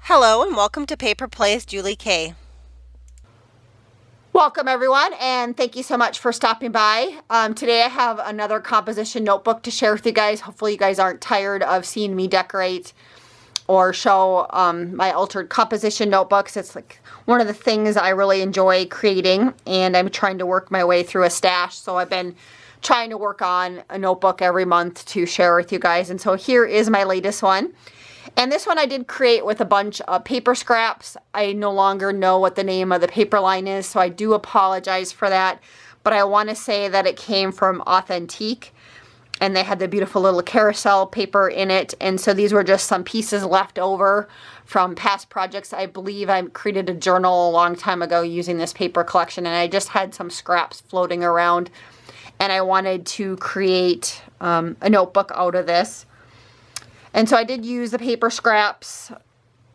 Hello and welcome to Paper Plays Julie K. Welcome everyone, and thank you so much for stopping by. Today I have another composition notebook to share with you guys. Hopefully you guys aren't tired of seeing me decorate or show my altered composition notebooks. It's like one of the things I really enjoy creating, and I'm trying to work my way through a stash. So I've been trying to work on a notebook every month to share with you guys. And so here is my latest one. And this one I did create with a bunch of paper scraps. I no longer know what the name of the paper line is, so I do apologize for that. But I want to say that it came from Authentique, and they had the beautiful little carousel paper in it. And so these were just some pieces left over from past projects. I believe I created a journal a long time ago using this paper collection, and I just had some scraps floating around. And I wanted to create a notebook out of this. And so I did use the paper scraps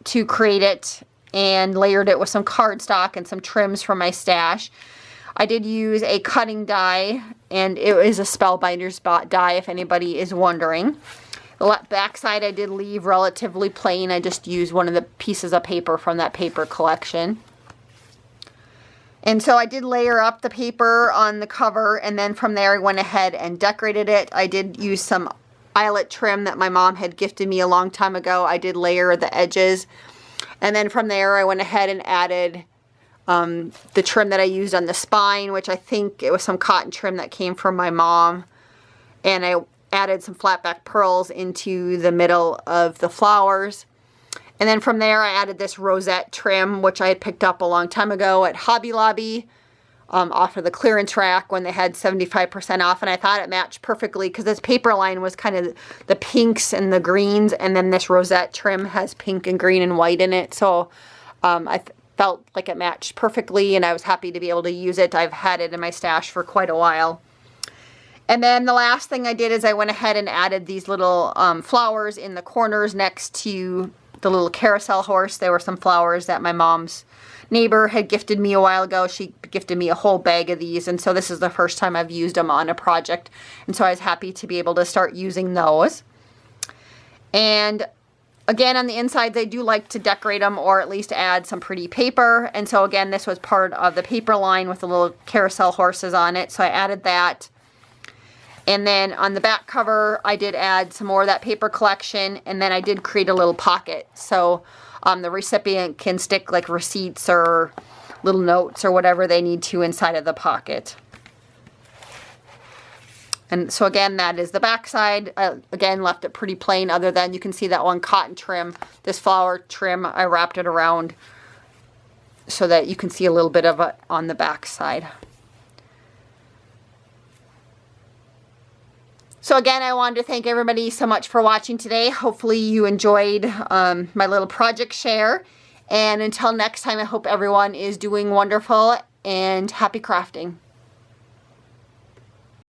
to create it and layered it with some cardstock and some trims from my stash. I did use a cutting die, and it is a Spellbinder's die if anybody is wondering. The back side I did leave relatively plain. I just used one of the pieces of paper from that paper collection. And so I did layer up the paper on the cover, and then from there I went ahead and decorated it. I did use some eyelet trim that my mom had gifted me a long time ago. I did layer the edges, and then from there I went ahead and added the trim that I used on the spine, which I think it was some cotton trim that came from my mom, and I added some flat back pearls into the middle of the flowers. And then from there I added this rosette trim, which I had picked up a long time ago at Hobby Lobby. Off of the clearance rack when they had 75% off, and I thought it matched perfectly because this paper line was kind of the pinks and the greens, and then this rosette trim has pink and green and white in it. So I felt like it matched perfectly, and I was happy to be able to use it. I've had it in my stash for quite a while. And then the last thing I did is I went ahead and added these little flowers in the corners next to the little carousel horse. There were some flowers that my mom's neighbor had gifted me a while ago. She gifted me a whole bag of these, and so this is the first time I've used them on a project, and so I was happy to be able to start using those. And again, on the inside they do like to decorate them or at least add some pretty paper, and so again this was part of the paper line with the little carousel horses on it, so I added that. And then on the back cover I did add some more of that paper collection, and then I did create a little pocket, so the recipient can stick like receipts or little notes or whatever they need to inside of the pocket. And so again, that is the back side. Again, left it pretty plain, other than you can see that one cotton trim. This flower trim, I wrapped it around so that you can see a little bit of it on the back side. So again, I wanted to thank everybody so much for watching today. Hopefully you enjoyed my little project share. And until next time, I hope everyone is doing wonderful and happy crafting.